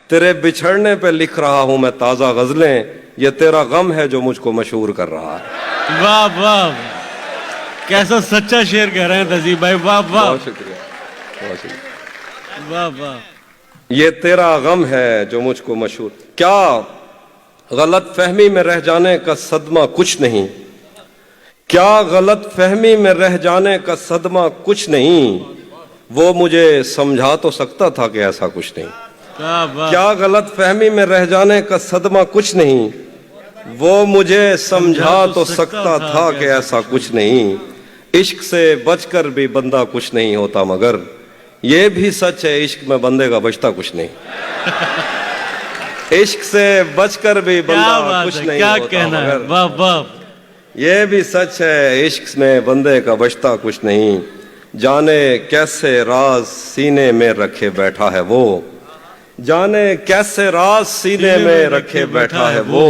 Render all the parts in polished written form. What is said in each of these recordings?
تیرے بچھڑنے پہ لکھ رہا ہوں میں تازہ غزلیں، یہ تیرا غم ہے جو مجھ کو مشہور کر رہا ہے۔ واہ واہ، کیسا سچا شعر کہہ رہے ہیں تہذیب بھائی، واہ واہ بہت شکریہ، بہت شکریہ۔ واہ واہ۔ یہ تیرا غم ہے جو مجھ کو مشہور، کیا غلط فہمی میں رہ جانے کا صدمہ کچھ نہیں، کیا غلط فہمی میں رہ جانے کا صدمہ کچھ نہیں، وہ مجھے سمجھا تو سکتا تھا کہ ایسا کچھ نہیں۔ کیا غلط فہمی میں رہ جانے کا صدمہ کچھ نہیں، وہ مجھے سمجھا تو سکتا تھا کہ ایسا کچھ نہیں۔ عشق سے بچ کر بھی بندہ کچھ نہیں ہوتا، مگر یہ بھی سچ ہے عشق میں بندے کا بچتا کچھ نہیں۔ عشق سے بچ کر بھی بندہ کچھ نہیں ہوتا، مگر واہ واہ، یہ بھی سچ ہے عشق میں بندے کا بچتا کچھ نہیں۔ جانے کیسے راز سینے میں رکھے بیٹھا ہے وہ، جانے کیسے راز سینے میں رکھے بیٹھا ہے وہ،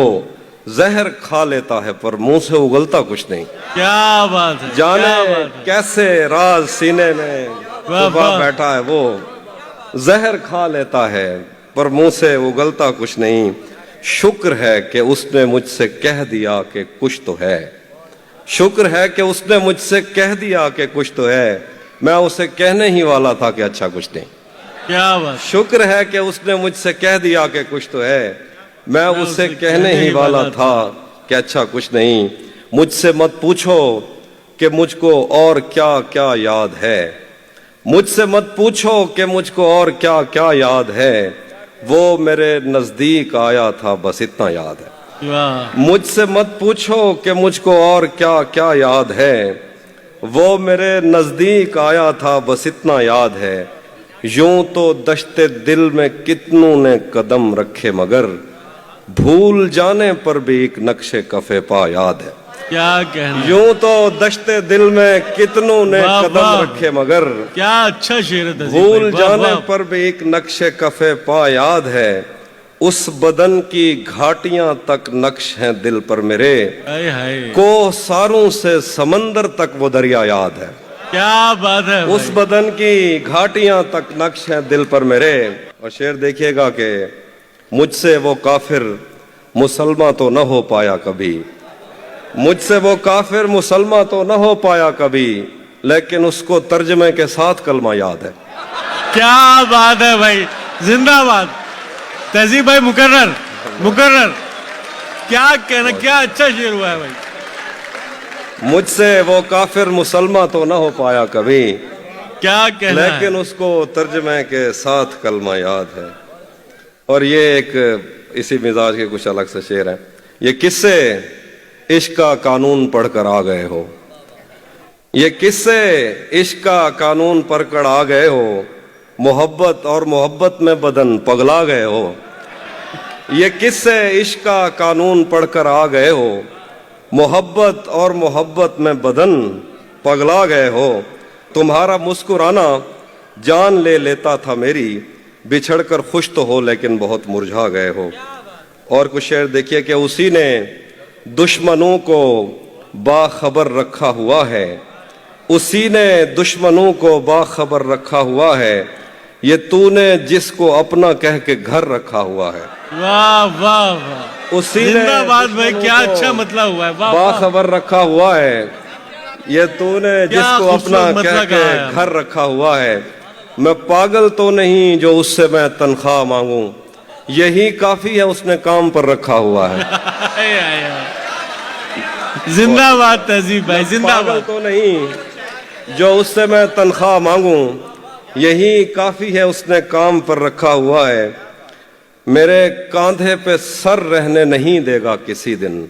زہر کھا لیتا ہے پر منہ سے اگلتا کچھ نہیں۔ کیا بات ہے، جانے کیسے راز سینے میں چھپا بیٹھا ہے وہ، زہر کھا لیتا ہے پر منہ سے اگلتا کچھ نہیں۔ شکر ہے کہ اس نے مجھ سے کہہ دیا کہ کچھ تو ہے، شکر ہے کہ اس نے مجھ سے کہہ دیا کہ کچھ تو ہے، میں اسے کہنے ہی والا تھا کہ اچھا کچھ نہیں۔ کیا بات، شکر ہے کہ اس نے مجھ سے کہہ دیا کہ کچھ تو ہے، میں اسے کہنے ہی والا تھا کہ اچھا کچھ نہیں۔ مجھ سے مت پوچھو کہ مجھ کو اور کیا کیا یاد ہے، مجھ سے مت پوچھو کہ مجھ کو اور کیا کیا یاد ہے، وہ میرے نزدیک آیا تھا بس اتنا یاد ہے۔ مجھ سے مت پوچھو کہ مجھ کو اور کیا کیا یاد ہے، وہ میرے نزدیک آیا تھا بس اتنا یاد ہے۔ یوں تو دشت دل میں کتنوں نے قدم رکھے، مگر بھول جانے پر بھی ایک نقش کف پا یاد ہے۔ کیا کہنا، یوں تو دشت دل میں کتنوں نے قدم رکھے، مگر کیا اچھا شعر ہے، بھول جانے پر بھی ایک نقش کف پا یاد ہے۔ اس بدن کی گھاٹیاں تک نقش ہیں دل پر میرے، کوہ ساروں سے سمندر تک وہ دریا یاد ہے۔ کیا بات ہے، اس بدن کی گھاٹیاں تک نقش ہیں دل پر میرے۔ اور شعر دیکھیے گا کہ مجھ سے وہ کافر مسلمان تو نہ ہو پایا کبھی، مجھ سے وہ کافر مسلمان تو نہ ہو پایا کبھی، لیکن اس کو ترجمے کے ساتھ کلمہ یاد ہے۔ کیا بات ہے بھائی، زندہ باد تہذیب بھائی، مکرر مکرر، کیا کہنا، کیا اچھا شعر ہوا ہے بھائی۔ مجھ سے وہ کافر مسلمان تو نہ ہو پایا کبھی، کیا کہنا ہے، لیکن اس کو ترجمے کے ساتھ کلمہ یاد ہے۔ اور یہ ایک اسی مزاج کے کچھ الگ سے شعر ہے۔ یہ کس سے عشق کا قانون پڑھ کر آ گئے ہو، یہ کس سے عشق کا قانون پڑھ کر آ گئے ہو، محبت اور محبت میں بدن پگلا گئے ہو، یہ کس سے عشق کا قانون پڑھ کر آ گئے ہو، محبت اور محبت میں بدن پگلا گئے ہو۔ تمہارا مسکرانا جان لے لیتا تھا میری، بچھڑ کر خوش تو ہو لیکن بہت مرجھا گئے ہو۔ اور کچھ شعر دیکھیے کہ اسی نے دشمنوں کو باخبر رکھا ہوا ہے، اسی نے دشمنوں کو باخبر رکھا ہوا ہے، یہ تو نے جس کو اپنا کہہ کے گھر رکھا ہوا ہے۔ واہ واہ واہ، اسی نے زندہ باد بھائی، کیا اچھا مطلب ہوا ہے، واہ واہ، باخبر رکھا ہوا ہے، یہ تو نے جس کو اپنا کہہ کے گھر رکھا ہوا ہے۔ میں پاگل تو نہیں جو اس سے میں تنخواہ مانگوں، یہی کافی ہے اس نے کام پر رکھا ہوا ہے۔ زندہ باد تہذیب بھائی، زندہ پاگل باد، تو نہیں جو اس سے میں تنخواہ مانگوں، یہی کافی ہے اس نے کام پر رکھا ہوا ہے۔ میرے کاندھے پہ سر رہنے نہیں دے گا کسی دن،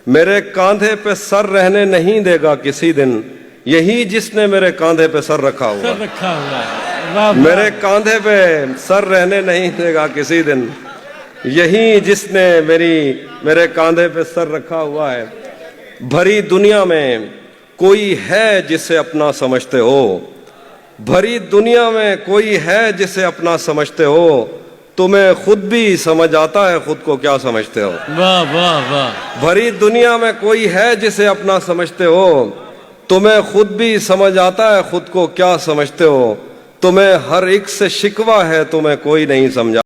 میرے کاندھے پہ سر رہنے نہیں دے گا کسی دن، یہی جس نے میرے کاندھے پہ سر رکھا ہوا ہے۔ رکھا ہوا ہے، میرے کاندھے پہ سر رہنے نہیں دے گا کسی دن، یہی جس نے میرے کاندھے پہ سر رکھا ہوا ہے۔ بھری دنیا میں کوئی ہے جسے اپنا سمجھتے ہو، بھری دنیا میں کوئی ہے جسے اپنا سمجھتے ہو، تمہیں خود بھی سمجھ آتا ہے خود کو کیا سمجھتے ہو۔ واہ واہ واہ، بھری دنیا میں کوئی ہے جسے اپنا سمجھتے ہو، تمہیں خود بھی سمجھ آتا ہے خود کو کیا سمجھتے ہو، تمہیں ہر ایک سے شکوہ ہے تمہیں کوئی نہیں سمجھا۔